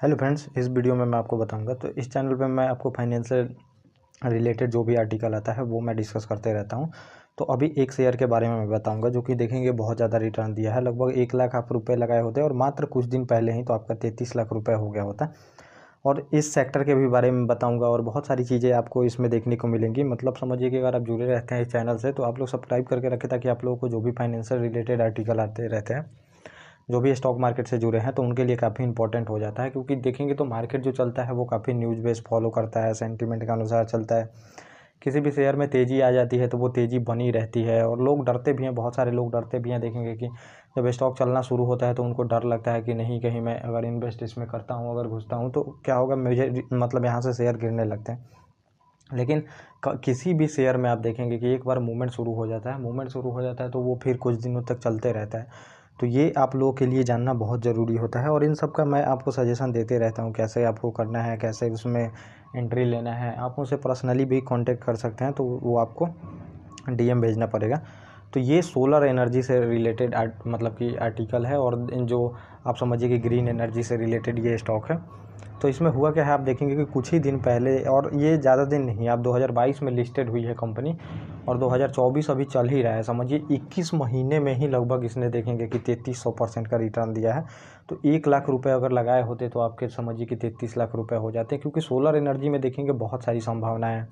Hello friends, इस video में मैं आपको बताऊंगा। तो इस चैनल पे मैं आपको फाइनेंशियल रिलेटेड जो भी आर्टिकल आता है वो मैं डिस्कस करते रहता हूं। तो अभी एक शेयर के बारे में मैं बताऊंगा जो कि देखेंगे बहुत ज़्यादा रिटर्न दिया है। लगभग 1 लाख आप रुपये लगाए होते हैं और मात्र कुछ दिन पहले ही तो आपका 33 लाख रुपये हो गया होता। और इस सेक्टर के भी बारे में बताऊंगा और बहुत सारी चीज़ें आपको इसमें देखने को मिलेंगी। मतलब समझिए कि अगर आप जुड़े रहते हैं इस चैनल से तो आप लोग सब्सक्राइब करके रखें ताकि आप लोगों को जो भी फाइनेंशियल रिलेटेड आर्टिकल आते रहते हैं, जो भी स्टॉक मार्केट से जुड़े हैं, तो उनके लिए काफ़ी इंपॉर्टेंट हो जाता है। क्योंकि देखेंगे तो मार्केट जो चलता है वो काफ़ी न्यूज़ बेस फॉलो करता है, सेंटीमेंट के अनुसार चलता है। किसी भी शेयर में तेज़ी आ जाती है तो वो तेज़ी बनी रहती है और लोग डरते भी हैं, बहुत सारे लोग डरते भी हैं। देखेंगे कि जब स्टॉक चलना शुरू होता है तो उनको डर लगता है कि नहीं, कहीं मैं अगर इन्वेस्ट इसमें करता हूँ, अगर घुसता हूँ तो क्या होगा, मुझे मतलब यहाँ से शेयर गिरने लगते हैं। लेकिन किसी भी शेयर में आप देखेंगे कि एक बार मूवमेंट शुरू हो जाता है तो वो फिर कुछ दिनों तक चलते रहता है। तो ये आप लोगों के लिए जानना बहुत ज़रूरी होता है और इन सब का मैं आपको सजेशन देते रहता हूँ, कैसे आपको करना है, कैसे उसमें एंट्री लेना है। आप मुझसे पर्सनली भी कांटेक्ट कर सकते हैं, तो वो आपको डीएम भेजना पड़ेगा। तो ये सोलर एनर्जी से रिलेटेड मतलब कि आर्टिकल है और जो आप समझिए कि ग्रीन एनर्जी से रिलेटेड ये स्टॉक है। तो इसमें हुआ क्या है, आप देखेंगे कि कुछ ही दिन पहले, और ये ज़्यादा दिन नहीं, आप 2022 में लिस्टेड हुई है कंपनी और 2024 अभी चल ही रहा है। समझिए 21 महीने में ही लगभग इसने देखेंगे कि 3300% का रिटर्न दिया है। तो 1 लाख रुपए अगर लगाए होते तो आपके समझिए कि 33 लाख रुपए हो जाते। क्योंकि सोलर एनर्जी में देखेंगे बहुत सारी संभावनाएं हैं।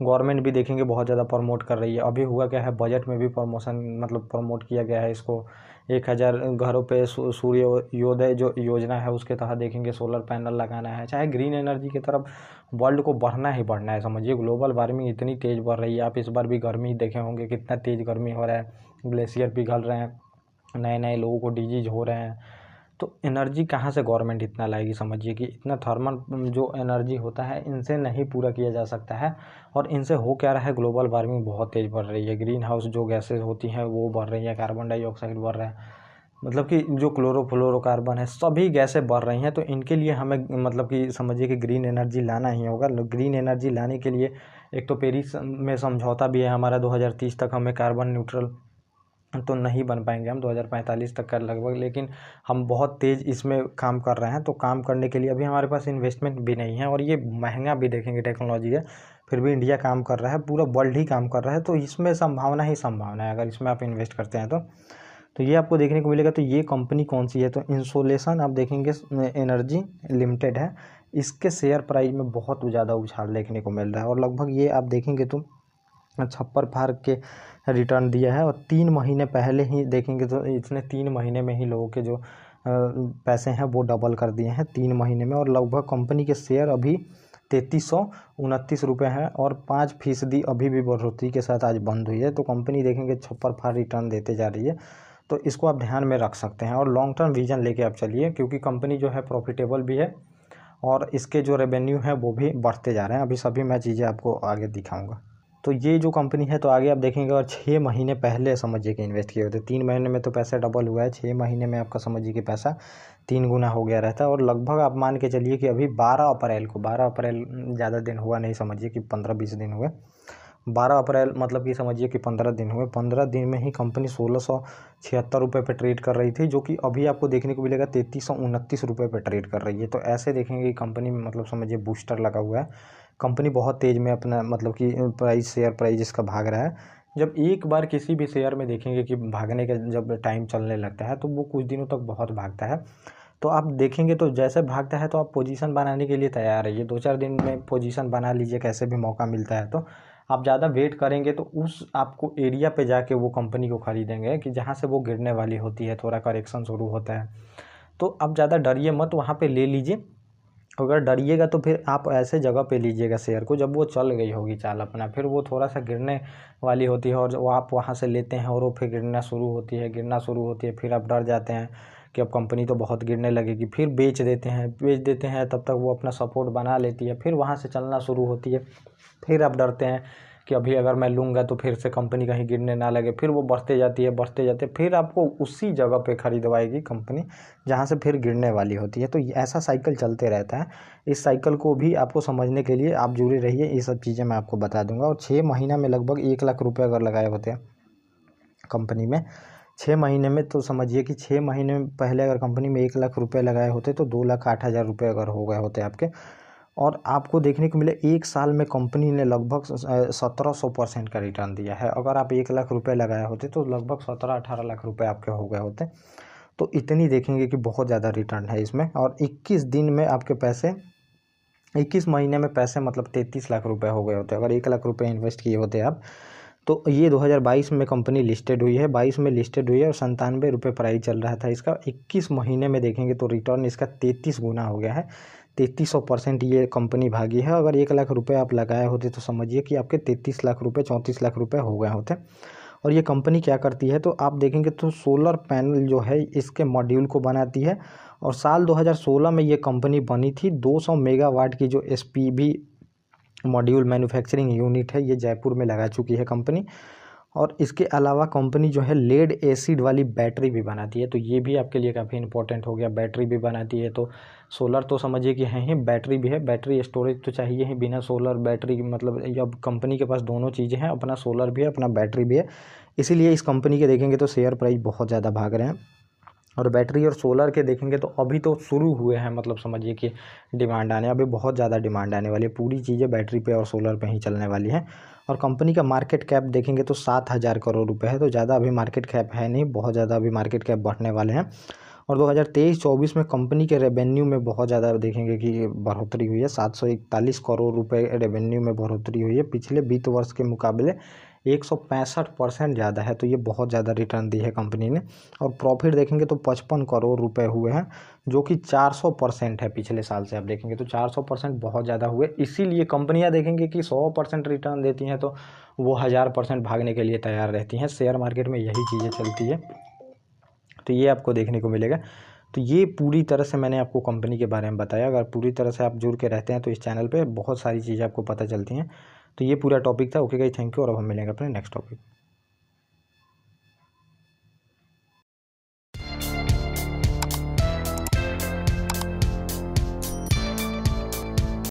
गवर्नमेंट भी देखेंगे बहुत ज़्यादा प्रमोट कर रही है। अभी हुआ क्या है, बजट में भी प्रमोशन मतलब प्रमोट किया गया है इसको। 1000 घरों पे सूर्योदय जो योजना है उसके तहत देखेंगे सोलर पैनल लगाना है। चाहे ग्रीन एनर्जी की तरफ वर्ल्ड को बढ़ना ही बढ़ना है। समझिए ग्लोबल वार्मिंग इतनी तेज़ बढ़ रही है। आप इस बार भी गर्मी देखे होंगे, कितना तेज़ गर्मी हो रहा है, ग्लेशियर पिघल रहे हैं, नए नए लोगों को डिजीज हो रहे हैं। तो एनर्जी कहाँ से गवर्नमेंट इतना लाएगी? समझिए कि इतना थर्मल जो एनर्जी होता है इनसे नहीं पूरा किया जा सकता है। और इनसे हो क्या रहा है, ग्लोबल वार्मिंग बहुत तेज़ बढ़ रही है। ग्रीन हाउस जो गैसेज होती हैं वो बढ़ रही हैं, कार्बन डाइऑक्साइड बढ़ रहा है, मतलब कि जो क्लोरोफ्लोरोकार्बन है, सभी गैसें बढ़ रही हैं। तो इनके लिए हमें मतलब कि समझिए कि ग्रीन एनर्जी लाना ही होगा। ग्रीन एनर्जी लाने के लिए एक तो पेरिस में समझौता भी है हमारा, 2030 तक हमें कार्बन न्यूट्रल तो नहीं बन पाएंगे हम 2045 तक का लगभग। लेकिन हम बहुत तेज़ इसमें काम कर रहे हैं। तो काम करने के लिए अभी हमारे पास इन्वेस्टमेंट भी नहीं है और ये महंगा भी देखेंगे टेक्नोलॉजी है। फिर भी इंडिया काम कर रहा है, पूरा वर्ल्ड ही काम कर रहा है। तो इसमें संभावना ही संभावना है अगर इसमें आप इन्वेस्ट करते हैं तो ये आपको देखने को मिलेगा। तो ये कंपनी कौन सी है, तो इंसोलेशन आप देखेंगे एनर्जी लिमिटेड है। इसके शेयर प्राइस में बहुत ज़्यादा उछाल देखने को मिल रहा है और लगभग ये आप देखेंगे तो छप्पर फाड़ के रिटर्न दिया है। और 3 महीने पहले ही देखेंगे तो इसने 3 महीने में ही लोगों के जो पैसे हैं वो डबल कर दिए हैं 3 महीने में। और लगभग कंपनी के शेयर अभी 3329 रुपये हैं और 5% अभी भी बढ़ोतरी के साथ आज बंद हुई है। तो कंपनी देखेंगे छप्पर फाड़ रिटर्न देते जा रही है। तो इसको आप ध्यान में रख सकते हैं और लॉन्ग टर्म विजन लेके आप चलिए, क्योंकि कंपनी जो है प्रॉफिटेबल भी है और इसके जो रेवेन्यू है वो भी बढ़ते जा रहे हैं। अभी सभी मैं चीज़ें आपको आगे दिखाऊंगा। तो ये जो कंपनी है, तो आगे आप देखेंगे और 6 महीने पहले समझिए कि इन्वेस्ट किए होते, 3 महीने में तो पैसा डबल हुआ है, 6 महीने में आपका समझिए कि पैसा 3 गुना हो गया रहता है। और लगभग आप मान के चलिए कि अभी 12 अप्रैल ज़्यादा दिन हुआ नहीं, समझिए कि 15-20 दिन हुए। 12 अप्रैल मतलब कि समझिए कि 15 दिन हुए। 15 दिन में ही कंपनी 1676 रुपये पर ट्रेड कर रही थी, जो कि अभी आपको देखने को मिलेगा 3329 रुपये पर ट्रेड कर रही है। तो ऐसे देखेंगे कि कंपनी में मतलब समझिए बूस्टर लगा हुआ है। कंपनी बहुत तेज़ में अपना मतलब कि प्राइस, शेयर प्राइस इसका भाग रहा है। जब एक बार किसी भी शेयर में देखेंगे कि भागने का जब टाइम चलने लगता है तो वो कुछ दिनों तक बहुत भागता है। तो आप देखेंगे तो जैसे भागता है तो आप पोजीशन बनाने के लिए तैयार रहिए। 2-4 दिन में पोजीशन बना लीजिए, कैसे भी मौका मिलता है। तो आप ज़्यादा वेट करेंगे तो उस आपको एरिया पे जाके वो कंपनी को खरीदेंगे कि जहाँ से वो गिरने वाली होती है, थोड़ा करेक्शन शुरू होता है। तो आप ज़्यादा डरिए मत, वहाँ पे ले लीजिए। अगर डरिएगा तो फिर आप ऐसे जगह पे लीजिएगा शेयर को जब वो चल गई होगी चाल अपना, फिर वो थोड़ा सा गिरने वाली होती है और वो आप वहाँ से लेते हैं और वो फिर गिरना शुरू होती है। फिर आप डर जाते हैं कि अब कंपनी तो बहुत गिरने लगेगी, फिर बेच देते हैं। तब तक वो अपना सपोर्ट बना लेती है, फिर वहाँ से चलना शुरू होती है। फिर आप डरते हैं कि अभी अगर मैं लूँगा तो फिर से कंपनी कहीं गिरने ना लगे, फिर वो बढ़ते जाती है, फिर आपको उसी जगह पे खरीदवाएगी कंपनी जहाँ से फिर गिरने वाली होती है। तो ऐसा साइकिल चलते रहता है। इस साइकिल को भी आपको समझने के लिए आप जुड़े रहिए, ये सब चीज़ें मैं आपको बता दूंगा। और 6 महीना में लगभग 1 लाख रुपये अगर लगाए होते हैं कंपनी में, 6 महीने में, तो समझिए कि 6 महीने में पहले अगर कंपनी में 1 लाख रुपए लगाए होते तो 2,08,000 रुपये अगर हो गए होते आपके, और आपको देखने को मिले 1 साल में कंपनी ने लगभग 1700% का रिटर्न दिया है। अगर आप 1 लाख रुपए लगाए होते तो लगभग 17-18 लाख रुपए आपके हो गए होते। तो इतनी देखेंगे कि बहुत ज़्यादा रिटर्न है इसमें। और 21 दिन में आपके पैसे, 21 महीने में पैसे मतलब 33 लाख रुपए हो गए होते अगर 1 लाख रुपए इन्वेस्ट किए होते आप। तो ये 2022 में कंपनी लिस्टेड हुई है, 22 में लिस्टेड हुई है और 97 रुपये प्राइस चल रहा था इसका। 21 महीने में देखेंगे तो रिटर्न इसका 33 गुना हो गया है, 3300% ये कंपनी भागी है। अगर 1 लाख रुपए आप लगाए होते तो समझिए कि आपके 33 लाख रुपए, 34 लाख रुपए हो गए होते। और ये कंपनी क्या करती है तो आप देखेंगे तो सोलर पैनल जो है इसके मॉड्यूल को बनाती है। और साल 2016 में ये कंपनी बनी थी। 200 मेगावाट की जो SPV मॉड्यूल मैन्युफैक्चरिंग यूनिट है ये जयपुर में लगा चुकी है कंपनी। और इसके अलावा कंपनी जो है लेड एसिड वाली बैटरी भी बनाती है, तो ये भी आपके लिए काफ़ी इंपॉर्टेंट हो गया। बैटरी भी बनाती है, तो सोलर तो समझिए कि है ही, बैटरी भी है। बैटरी स्टोरेज तो चाहिए ही, बिना सोलर बैटरी मतलब अब कंपनी के पास दोनों चीज़ें हैं, अपना सोलर भी है, अपना बैटरी भी है। इसीलिए इस कंपनी के देखेंगे तो शेयर प्राइस बहुत ज़्यादा भाग रहे हैं। और बैटरी और सोलर के देखेंगे तो अभी तो शुरू हुए हैं, मतलब समझिए कि डिमांड आने, अभी बहुत ज़्यादा डिमांड आने वाली है। पूरी चीज़ें बैटरी पे और सोलर पे ही चलने वाली हैं। और कंपनी का मार्केट कैप देखेंगे तो 7,000 करोड़ रुपए है, तो ज़्यादा अभी मार्केट कैप है नहीं, बहुत ज़्यादा अभी मार्केट कैप बढ़ने वाले हैं। और 2023-24 में कंपनी के रेवेन्यू में बहुत ज़्यादा देखेंगे कि बढ़ोतरी हुई है, 741 करोड़ रुपए रेवेन्यू में बढ़ोतरी हुई है, पिछले वित्त वर्ष के मुकाबले 165% ज़्यादा है। तो ये बहुत ज़्यादा रिटर्न दी है कंपनी ने। और प्रॉफिट देखेंगे तो 55 करोड़ रुपए हुए हैं, जो कि 400% है पिछले साल से। आप देखेंगे तो 400% बहुत ज़्यादा हुए। इसीलिए कंपनियां देखेंगे कि 100% रिटर्न देती हैं तो वो 1000% भागने के लिए तैयार रहती हैं। शेयर मार्केट में यही चीज़ें चलती है, तो ये आपको देखने को मिलेगा। तो ये पूरी तरह से मैंने आपको कंपनी के बारे में बताया। अगर पूरी तरह से आप जुड़ के रहते हैं तो इस चैनल पे बहुत सारी चीज़ें आपको पता चलती हैं। तो ये पूरा टॉपिक था। ओके गाइस, थैंक यू, और अब हम मिलेंगे अपने नेक्स्ट टॉपिक।